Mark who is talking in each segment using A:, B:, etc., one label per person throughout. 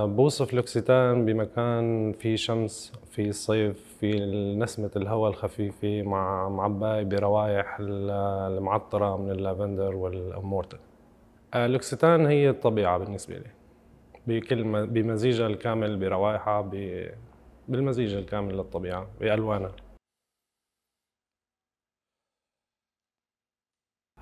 A: بوصف لوكسيتان بمكان فيه شمس، فيه صيف، فيه نسمة الهواء الخفيفة مع معباية بروايح المعطرة من اللافندر والمورتا. لوكسيتان هي الطبيعة بالنسبة لي بمزيجها الكامل بروائحها بالمزيج الكامل للطبيعة بألوانها.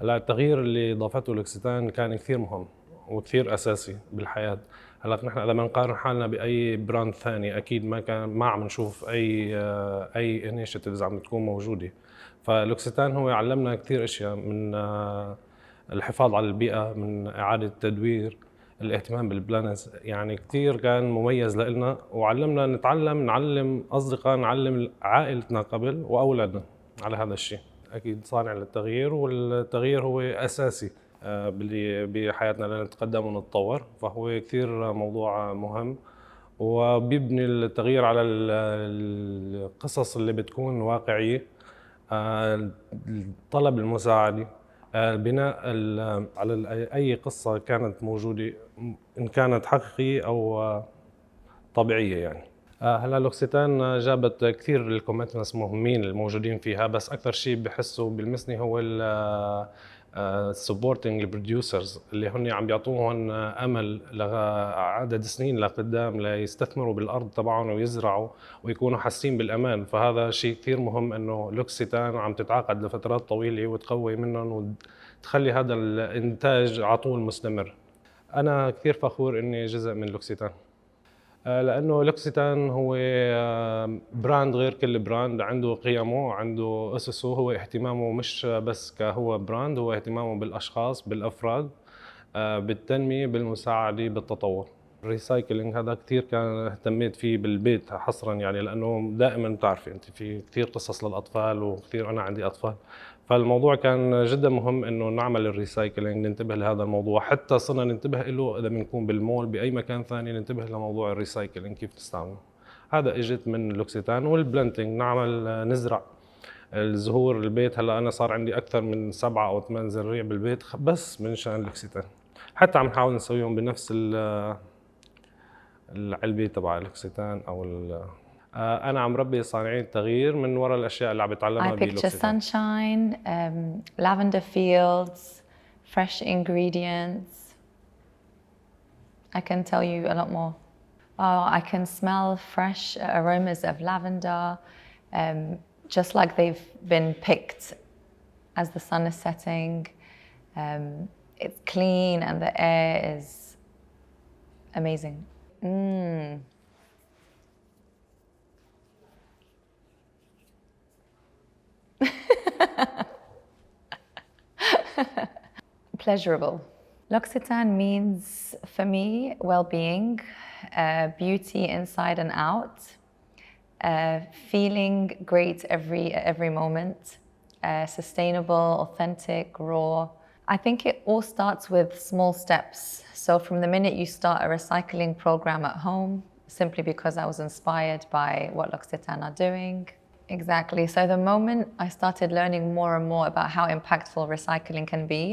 A: هلا التغيير اللي ضافته لوكسيتان كان كثير مهم وكثير أساسي بالحياة. هلا نحن إذا بنقارن حالنا بأي براند ثاني أكيد ما عم نشوف أي انيشيتيفز عم تكون موجودة. فلوكسيتان هو علمنا كثير أشياء من الحفاظ على البيئة، من إعادة التدوير، الاهتمام بالبلانز، يعني كثير كان مميز لنا وعلمنا نعلم أصدقاء، نعلم عائلتنا قبل وأولادنا على هذا الشيء. أكيد صانع للتغيير، والتغيير هو أساسي بحياتنا لنتقدم ونتطور، فهو كثير موضوع مهم وبيبني التغيير على القصص اللي بتكون واقعية، طلب المساعدة، البناء على أي قصة كانت موجودة إن كانت حقيقية أو طبيعية يعني. هلا لوكسيتان جابت كثير الكوميتمنتس مهمين الموجودين فيها، بس أكثر شيء بحسه بلمسني هو supporting البروديوسرز اللي هن عم بيعطوهم امل لعدد سنين لقدام ليستثمروا بالارض تبعهم ويزرعوا ويكونوا حاسين بالامان. فهذا شيء كثير مهم انه لوكسيتان عم تتعاقد لفترات طويله وتقوي منهم وتخلي هذا الانتاج على طول مستمر. انا كثير فخور اني جزء من لوكسيتان، لأنه لوكسيتان هو براند غير كل براند، عنده قيمه، عنده أسسه، هو اهتمامه مش بس كهو براند، هو اهتمامه بالأشخاص، بالأفراد، بالتنمية، بالمساعدة، بالتطور. الريسايكلينج هذا كثير كان اهتميت فيه بالبيت حصرا، يعني لأنه دائما بتعرفي أنت في كثير قصص للأطفال وكثير أنا عندي أطفال، فالموضوع كان جدا مهم انه نعمل الريسايكلينج، ننتبه لهذا الموضوع. حتى صرنا ننتبه له اذا بنكون بالمول باي مكان ثاني ننتبه لموضوع الريسايكلينج كيف نستعمله. هذا اجت من لوكسيتان. والبلانتينج نعمل نزرع الزهور البيت. هلا انا صار عندي اكثر من 7 أو 8 زريع بالبيت بس من شان لوكسيتان. حتى عم نحاول نسويهم بنفس العلبه تبع لوكسيتان او أنا عم ربي صانعين التغيير من وراء الأشياء اللي عم بتعلمها بلوكسيتان.
B: I picture sunshine, lavender fields, fresh ingredients. I can tell you a lot more. Oh, I can smell fresh aromas of lavender, just like they've been picked as the sun is setting. It's clean and the air is amazing. Pleasurable. L'Occitane means, for me, well-being, beauty inside and out, feeling great every moment, sustainable, authentic, raw. I think it all starts with small steps. So from the minute you start a recycling program at home, simply because I was inspired by what L'Occitane are doing. Exactly. So the moment I started learning more and more about how impactful recycling can be,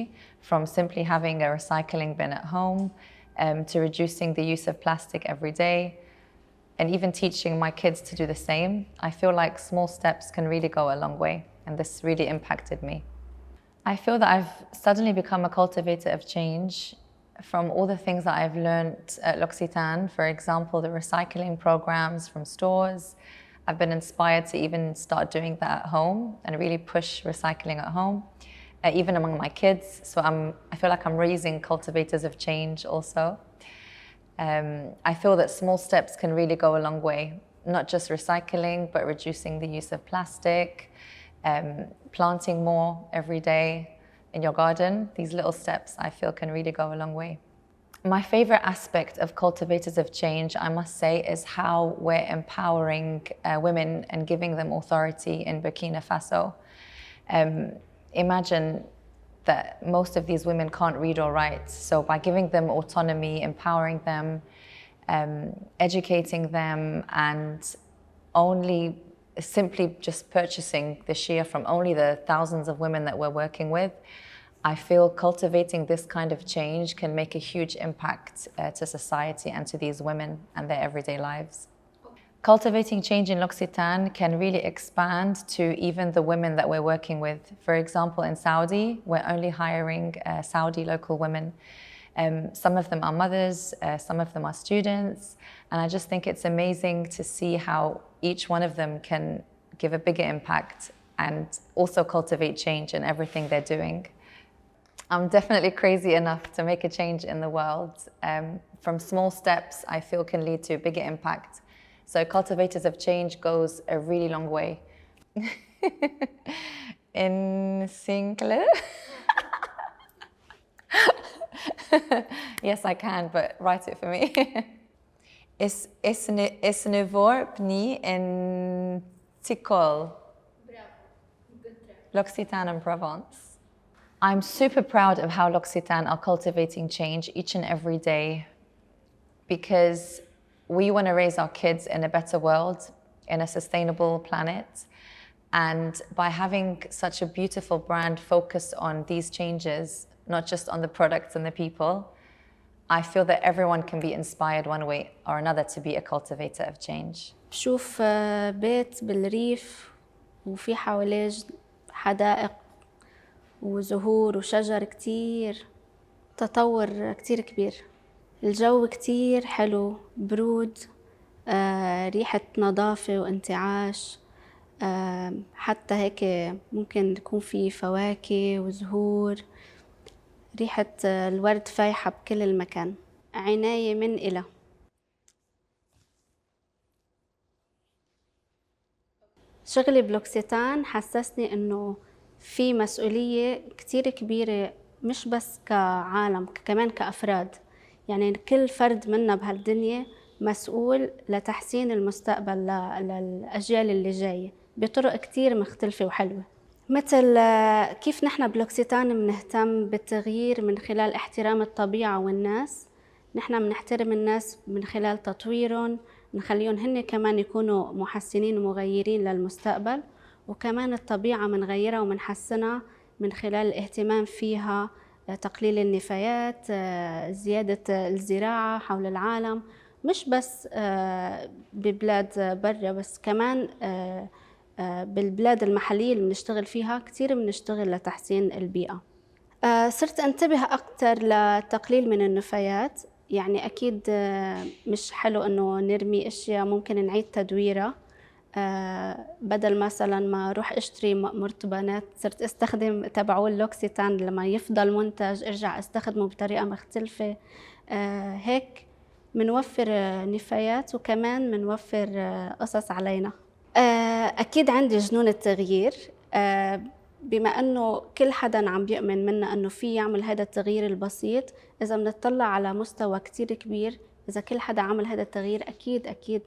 B: from simply having a recycling bin at home, to reducing the use of plastic every day, and even teaching my kids to do the same, I feel like small steps can really go a long way, and this really impacted me. I feel that I've suddenly become a cultivator of change from all the things that I've learned at L'Occitane. For example, the recycling programs from stores. I've been inspired to even start doing that at home and really push recycling at home, even among my kids. So I feel like I'm raising cultivators of change also. I feel that small steps can really go a long way, not just recycling, but reducing the use of plastic, planting more every day in your garden. These little steps I feel can really go a long way. My favorite aspect of Cultivators of Change, I must say, is how we're empowering women and giving them authority in Burkina Faso. Imagine that most of these women can't read or write. So by giving them autonomy, empowering them, educating them, and only simply just purchasing the shea from only the thousands of women that we're working with, I feel cultivating this kind of change can make a huge impact to society and to these women and their everyday lives. Cultivating change in L'Occitane can really expand to even the women that we're working with. For example, in Saudi, we're only hiring Saudi local women. Some of them are mothers, some of them are students, and I just think it's amazing to see how each one of them can give a bigger impact and also cultivate change in everything they're doing. I'm definitely crazy enough to make a change in the world. From small steps, I feel can lead to a bigger impact. So Cultivators of Change goes a really long way. In single? Yes, I can, but write it for me. Is nevor pni in Ticol, L'Occitane and Provence. I'm super proud of how L'Occitane are cultivating change each and every day, because we want to raise our kids in a better world, in a sustainable planet. And by having such a beautiful brand focused on these changes, not just on the products and the people, I feel that everyone can be inspired one way or another to be a cultivator of change.
C: بشوف بيت بالريف وفي حواليه حدائق وزهور وشجر كتير، تطور كتير كبير. الجو كتير حلو، برود، ريحة نظافة وانتعاش، حتى هيك ممكن يكون في فواكه وزهور، ريحة الورد فايحة بكل المكان. عناية من إلى. شغلي بلوكسيتان حسسني إنه في مسؤولية كتير كبيرة، مش بس كعالم، كمان كأفراد. يعني كل فرد منا بهالدنيا مسؤول لتحسين المستقبل للأجيال اللي جاية بطرق كتير مختلفة وحلوة. مثل كيف نحن بلوكسيتان بنهتم بالتغيير من خلال احترام الطبيعة والناس. نحن بنحترم الناس من خلال تطويرهم، نخليهم هن كمان يكونوا محسنين ومغيرين للمستقبل، وكمان الطبيعة منغيرها ومنحسنها من خلال الاهتمام فيها، تقليل النفايات، زيادة الزراعة حول العالم، مش بس ببلاد برا، بس كمان بالبلاد المحلية اللي بنشتغل فيها كتير بنشتغل لتحسين البيئة. صرت انتبه أكتر لتقليل من النفايات. يعني أكيد مش حلو إنه نرمي أشياء ممكن نعيد تدويرها. بدل مثلا ما أروح أشتري مرطبانات، صرت أستخدم تبعول اللوكسيتان، لما يفضل منتج أرجع أستخدمه بطريقة مختلفة. هيك منوفر نفايات وكمان منوفر قصص علينا. أكيد عندي جنون التغيير، بما أنه كل حدا عم بيؤمن منا أنه في يعمل هذا التغيير البسيط. إذا بنطلع على مستوى كتير كبير، إذا كل حدا عمل هذا التغيير أكيد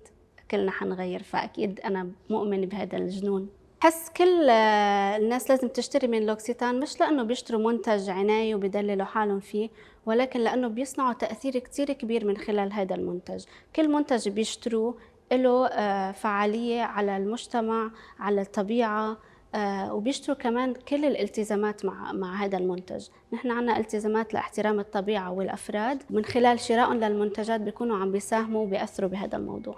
C: كلنا حنغير. فأكيد أنا مؤمن بهذا الجنون. حس كل الناس لازم تشتري من لوكسيتان، مش لأنه بيشتروا منتج عناية وبيدللوا حالهم فيه، ولكن لأنه بيصنعوا تأثير كتير كبير من خلال هذا المنتج. كل منتج بيشتروه له فعالية على المجتمع، على الطبيعة، وبيشتروا كمان كل الالتزامات مع هذا المنتج. نحن عنا التزامات لاحترام الطبيعة والأفراد، من خلال شرائهم للمنتجات بيكونوا عم بيساهموا وبيأثروا بهذا الموضوع.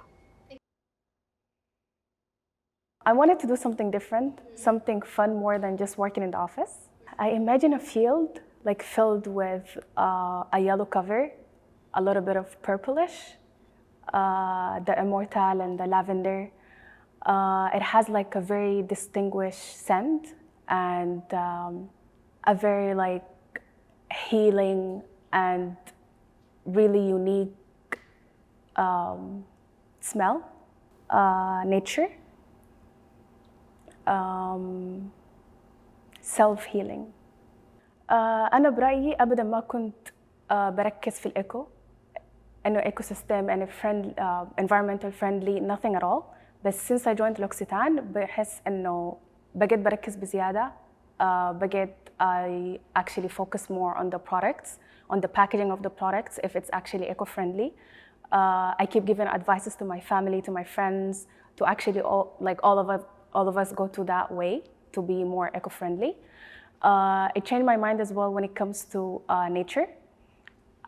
D: I wanted to do something different, something fun more than just working in the office. I imagine a field like filled with a yellow cover, a little bit of purplish, the immortal and the lavender. It has like a very distinguished scent and a very like healing and really unique smell. Nature. self-healing. أنا برأيي أبداً ما كنت بركز في الإيكو، إنه ecosystem and environmental friendly, nothing at all. بس since I joined لوكسيتان بحس إنه بقيت بركز بزيادة. بقيت I actually focus more on the products, on the packaging of the products, if it's actually eco-friendly. I keep giving advices to my family, to my friends, to actually all of us go to that way to be more eco-friendly. It changed my mind as well when it comes to nature.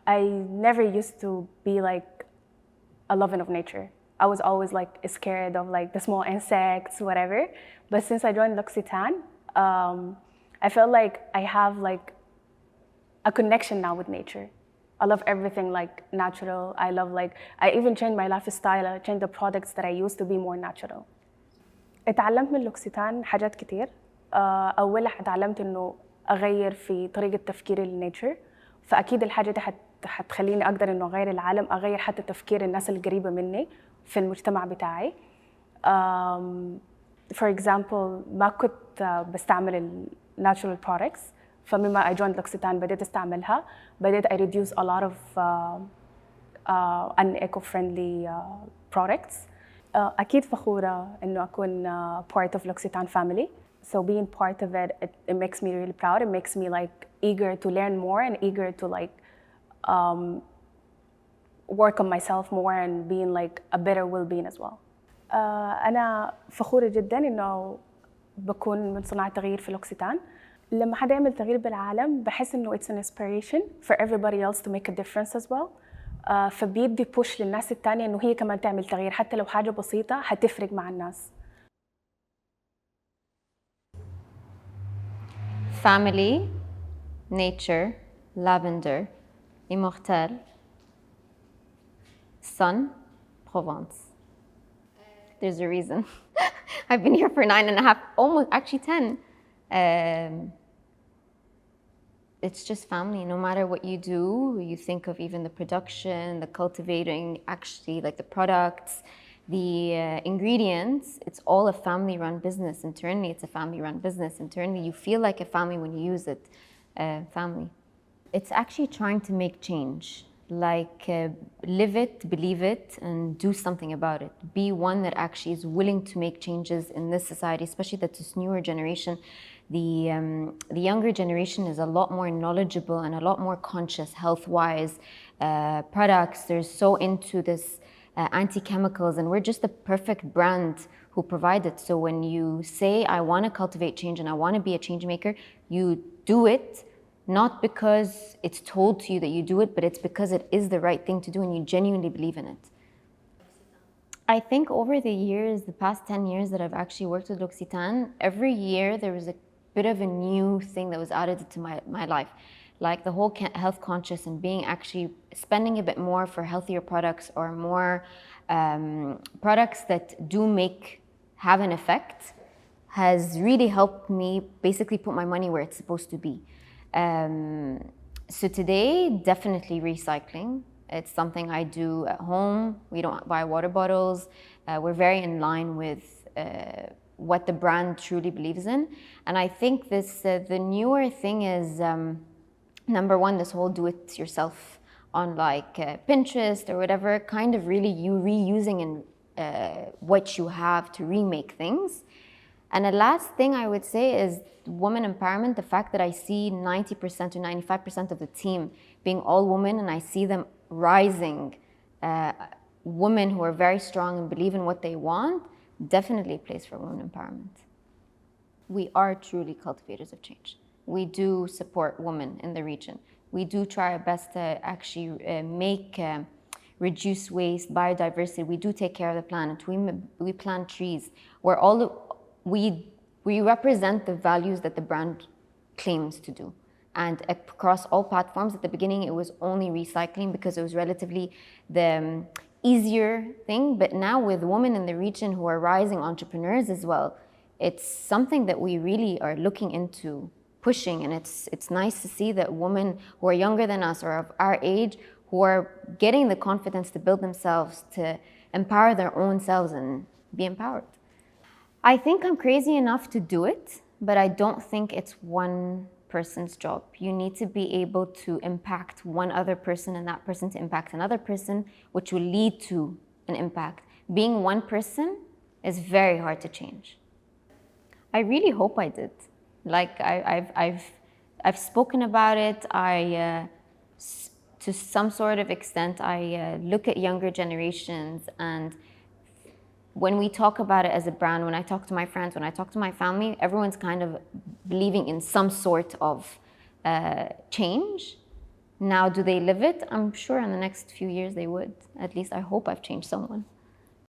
D: I never used to be like a lover of nature. I was always like scared of like the small insects, whatever. But since I joined L'Occitane, I felt like I have like a connection now with nature. I love everything like natural. I even changed my lifestyle. I changed the products that I use to be more natural. اتعلمت من لوكسيتان حاجات كتير. أولها اتعلمت إنه أغير في طريقة تفكيري للنيتشر. فأكيد الحاجة دي حتخليني أقدر إنه أغير العالم، أغير حتى تفكير الناس القريبة مني في المجتمع بتاعي. For example ما كنت بستعمل ال natural products. فمما I joined L'Occitane بديت استعملها. بديت I reduce a lot of uneco-friendly products. أكيد فخورة إنه أكون part of L'Occitane family. So being part of it makes me really proud. It makes me like eager to learn more and eager to like work on myself more and being like a better well-being as well. أنا فخورة جدا إنه بكون من صناع التغيير في لوكسيتان. لما حدا يعمل تغيير بالعالم بحس إنه it's an inspiration for everybody else to make a difference as well. فبيدي push للناس التانية إنه هي كمان تعمل تغيير حتى لو حاجة بسيطة حتفرق مع الناس.
E: Family, nature, lavender, immortel, sun, Provence. There's a reason. I've been here for 9.5, almost actually 10. It's just family. No matter what you do, you think of even the production, the cultivating, actually like the products, the ingredients, it's all a family-run business. Internally, it's a family-run business. Internally, you feel like a family when you use it, family. It's actually trying to make change, like live it, believe it, and do something about it. Be one that actually is willing to make changes in this society, especially that this newer generation. The younger generation is a lot more knowledgeable and a lot more conscious health-wise. Products, they're so into this anti-chemicals, and we're just the perfect brand who provide it. So when you say, I want to cultivate change and I want to be a change maker, you do it, not because it's told to you that you do it, but it's because it is the right thing to do and you genuinely believe in it. I think over the years, the past 10 years that I've actually worked with L'Occitane, every year there was a bit of a new thing that was added to my life. Like the whole health conscious and being actually spending a bit more for healthier products or more products that have an effect has really helped me basically put my money where it's supposed to be. So today, definitely recycling. It's something I do at home. We don't buy water bottles. We're very in line with what the brand truly believes in. And I think the newer thing is, number one, this whole do-it-yourself on like Pinterest or whatever, kind of really you reusing what you have to remake things. And the last thing I would say is women empowerment, the fact that I see 90% to 95% of the team being all women, and I see them rising, women who are very strong and believe in what they want, definitely a place for women empowerment. We are truly cultivators of change. We do support women in the region. We do try our best to actually reduce waste, biodiversity. We do take care of the planet. We plant trees. We represent the values that the brand claims to do. And across all platforms, at the beginning, it was only recycling because it was relatively the easier thing. But now with women in the region who are rising entrepreneurs as well, it's something that we really are looking into pushing. And it's nice to see that women who are younger than us or of our age who are getting the confidence to build themselves, to empower their own selves and be empowered. I think I'm crazy enough to do it, but I don't think it's one person's job. You need to be able to impact one other person and that person to impact another person, which will lead to an impact. Being one person is very hard to change. I really hope I did. Like I've spoken about it. To some sort of extent, I look at younger generations and when we talk about it as a brand, when I talk to my friends, when I talk to my family, everyone's kind of believing in some sort of change. Now, do they live it? I'm sure in the next few years they would. At least I hope I've changed someone.